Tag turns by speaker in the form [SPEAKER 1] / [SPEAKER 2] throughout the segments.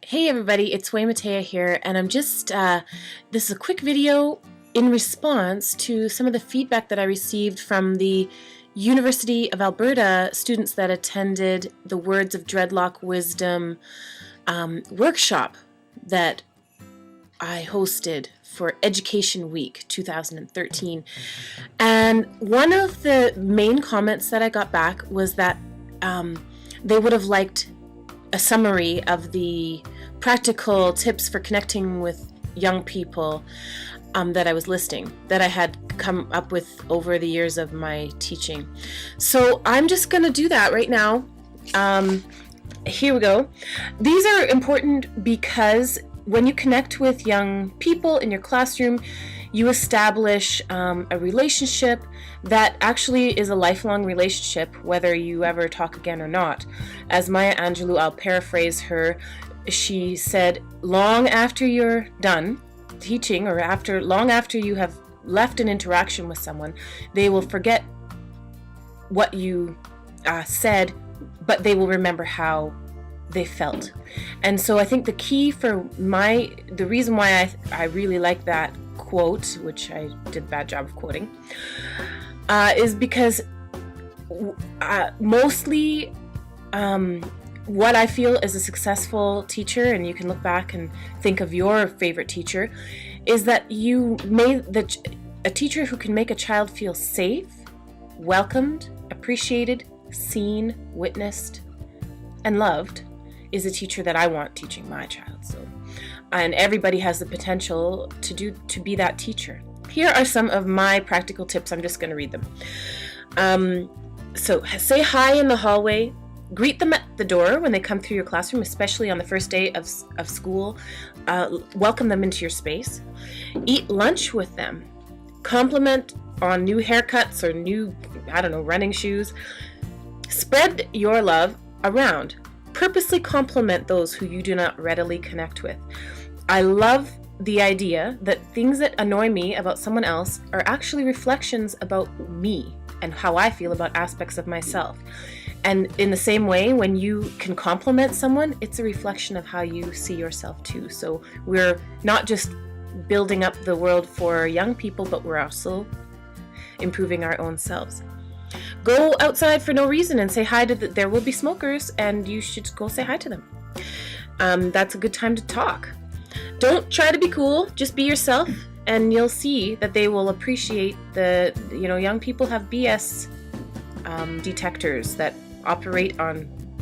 [SPEAKER 1] Hey everybody, it's Waymatea here, and this is a quick video in response to some of the feedback that I received from the University of Alberta students that attended the Words of Dreadlock Wisdom workshop that I hosted for Education Week 2013. And one of the main comments that I got back was that they would have liked a summary of the practical tips for connecting with young people that I was listing, that I had come up with over the years of my teaching. So I'm just going to do that right now. Here we go. These are important because when you connect with young people in your classroom, you establish a relationship that actually is a lifelong relationship, whether you ever talk again or not. As Maya Angelou, I'll paraphrase her, she said, long after you're done teaching, or long after you have left an interaction with someone, they will forget what you said, but they will remember how they felt. And so I think the key for the reason why I really like that quote, which I did a bad job of quoting, is because mostly what I feel is a successful teacher, and you can look back and think of your favorite teacher, is that a teacher who can make a child feel safe, welcomed, appreciated, seen, witnessed, and loved is a teacher that I want teaching my child. So, and everybody has the potential to be that teacher. Here are some of my practical tips. I'm just going to read them. So say hi in the hallway. Greet them at the door when they come through your classroom, especially on the first day of school. Welcome them into your space. Eat lunch with them. Compliment on new haircuts or new, running shoes. Spread your love around. Purposely compliment those who you do not readily connect with. I love the idea that things that annoy me about someone else are actually reflections about me and how I feel about aspects of myself. And in the same way, when you can compliment someone, it's a reflection of how you see yourself too. So we're not just building up the world for young people, but we're also improving our own selves. Go outside for no reason and say hi to there will be smokers, and you should go say hi to them. That's a good time to talk. Don't try to be cool, just be yourself, and you'll see that they will appreciate young people have BS detectors that operate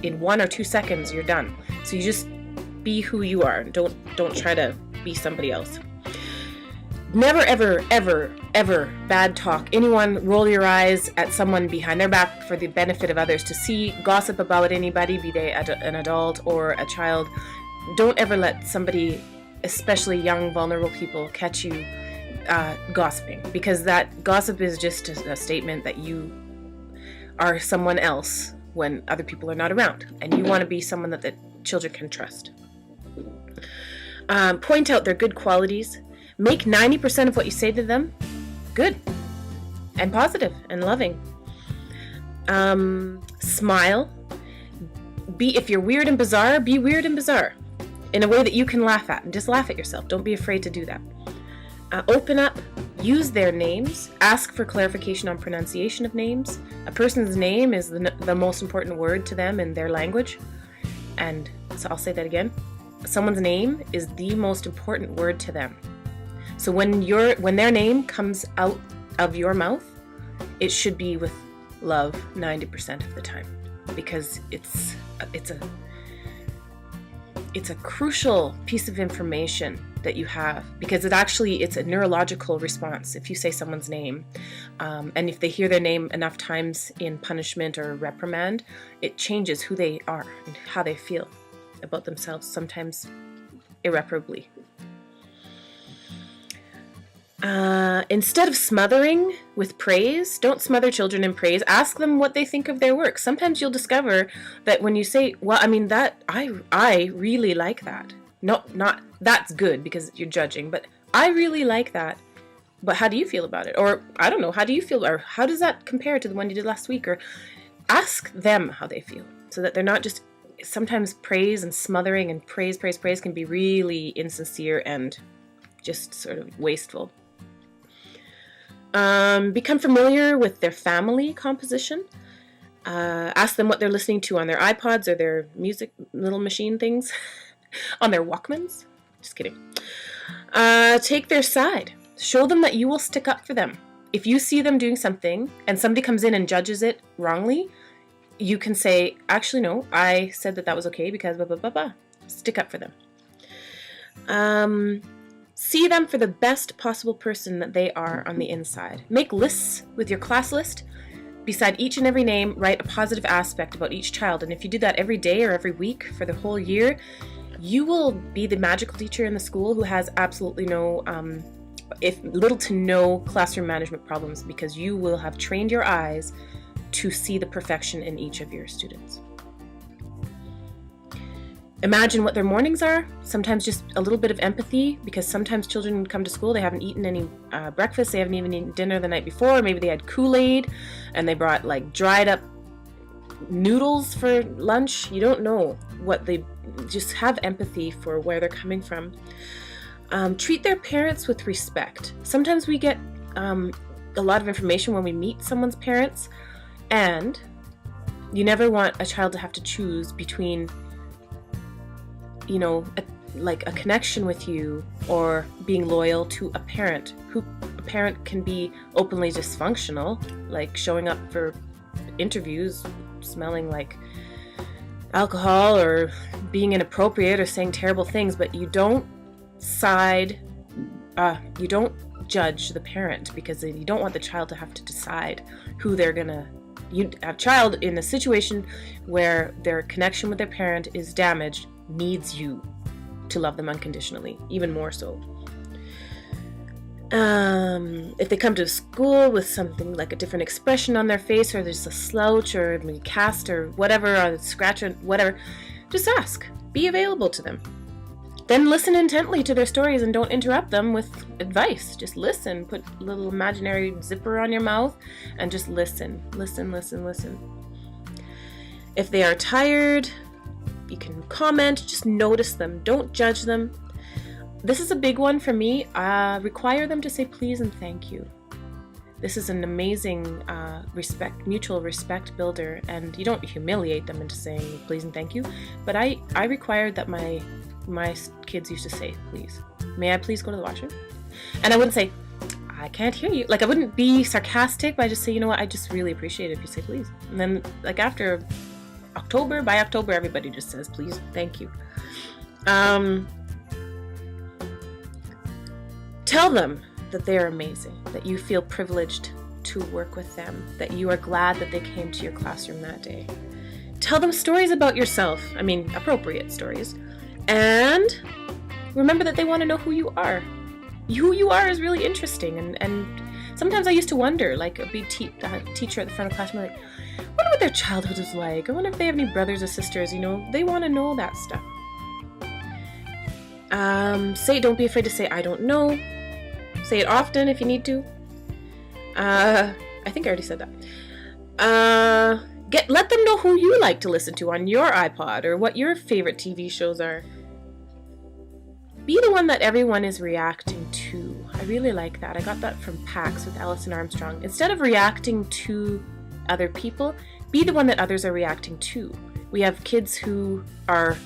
[SPEAKER 1] in 1 or 2 seconds, you're done. So you just be who you are. Don't try to be somebody else. Never, ever, ever, ever bad talk anyone, roll your eyes at someone behind their back for the benefit of others to see, gossip about anybody, be they an adult or a child. Don't ever let somebody, especially young, vulnerable people, catch you gossiping, because that gossip is just a statement that you are someone else when other people are not around, and you want to be someone that the children can trust. Point out their good qualities. Make 90% of what you say to them good and positive and loving. Smile. If you're weird and bizarre, be weird and bizarre in a way that you can laugh at, and just laugh at yourself. Don't be afraid to do that. Open up. Use their names. Ask for clarification on pronunciation of names. A person's name is the most important word to them in their language. And so I'll say that again. Someone's name is the most important word to them. So when their name comes out of your mouth, it should be with love 90% of the time, because it's a crucial piece of information that you have, because it's a neurological response. If you say someone's name, and if they hear their name enough times in punishment or reprimand, it changes who they are and how they feel about themselves, sometimes irreparably. Instead of smothering with praise, don't smother children in praise. Ask them what they think of their work. Sometimes you'll discover that when you say, I really like that. Not that's good because you're judging, but I really like that. But how do you feel about it? Or I don't know, how do you feel? Or how does that compare to the one you did last week? Or ask them how they feel, so that they're not just sometimes praise and smothering and praise can be really insincere and just sort of wasteful. Become familiar with their family composition. Ask them what they're listening to on their iPods or their music little machine things, on their Walkmans. Just kidding. Take their side. Show them that you will stick up for them. If you see them doing something and somebody comes in and judges it wrongly, you can say, actually, no, I said that was okay because blah, blah, blah, blah. Stick up for them. See them for the best possible person that they are on the inside. Make lists with your class list. Beside each and every name, write a positive aspect about each child. And if you do that every day or every week for the whole year, you will be the magical teacher in the school who has absolutely no, little to no classroom management problems, because you will have trained your eyes to see the perfection in each of your students. Imagine what their mornings are. Sometimes just a little bit of empathy, because sometimes children come to school, they haven't eaten any breakfast, they haven't even eaten dinner the night before, maybe they had Kool-Aid and they brought like dried up noodles for lunch. You don't know what they, just have empathy for where they're coming from. Treat their parents with respect. Sometimes we get a lot of information when we meet someone's parents, and you never want a child to have to choose between, you know, a connection with you or being loyal to a parent. A parent can be openly dysfunctional, like showing up for interviews smelling like alcohol or being inappropriate or saying terrible things, but you don't judge the parent, because you don't want the child to have to decide who they're gonna. You have a child in a situation where their connection with their parent is damaged, needs you to love them unconditionally, even more so. If they come to school with something like a different expression on their face, or there's a slouch or a cast or whatever, or a scratch or whatever, just ask. Be available to them. Then listen intently to their stories and don't interrupt them with advice. Just listen. Put a little imaginary zipper on your mouth and just listen. Listen, listen, listen. If they are tired, you can comment. Just notice them. Don't judge them. This is a big one for me. Require them to say please and thank you. This is an amazing mutual respect builder, and you don't humiliate them into saying please and thank you. But I required that my kids used to say, please, may I please go to the washroom? And I wouldn't say, I can't hear you. Like, I wouldn't be sarcastic, but I just say, you know what, I just really appreciate it if you say please. And then, like, by October, everybody just says please, thank you. Tell them that they are amazing, that you feel privileged to work with them, that you are glad that they came to your classroom that day. Tell them stories about yourself, appropriate stories. And remember that they want to know who you are. Who you are is really interesting. And sometimes I used to wonder, like, a teacher at the front of the class, I'm like, I wonder what their childhood is like. I wonder if they have any brothers or sisters, they want to know that stuff. Don't be afraid to say, I don't know. Say it often if you need to. I think I already said that. Let them know who you like to listen to on your iPod, or what your favorite TV shows are. Be the one that everyone is reacting to. I really like that. I got that from PAX with Alison Armstrong. Instead of reacting to other people, be the one that others are reacting to. We have kids who are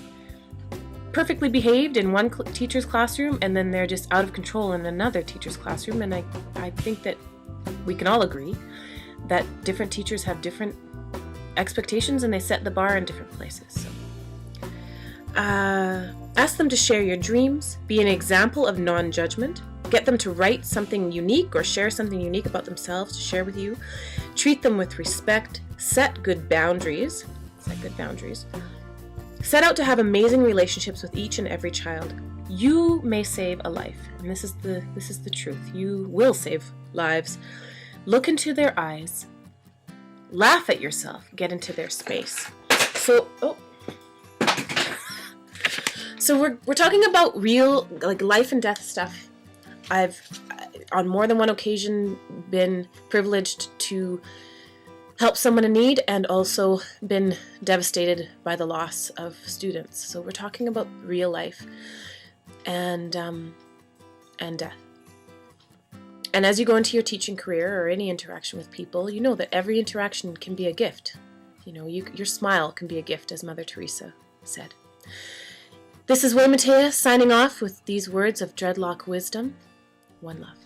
[SPEAKER 1] perfectly behaved in one teacher's classroom, and then they're just out of control in another teacher's classroom. And I think that we can all agree that different teachers have different expectations, and they set the bar in different places. So, ask them to share your dreams. Be an example of non-judgment. Get them to write something unique or share something unique about themselves to share with you. Treat them with respect. Set good boundaries. Set out to have amazing relationships with each and every child. You may save a life, and this is the truth. You will save lives. Look into their eyes. Laugh at yourself. Get into their space. So we're talking about real, like, life and death stuff. I've on more than one occasion been privileged to helped someone in need and also been devastated by the loss of students. So we're talking about real life and death. And as you go into your teaching career or any interaction with people, you know that every interaction can be a gift. You know, your smile can be a gift, as Mother Teresa said. This is Waymatea signing off with these words of Dreadlock Wisdom. One love.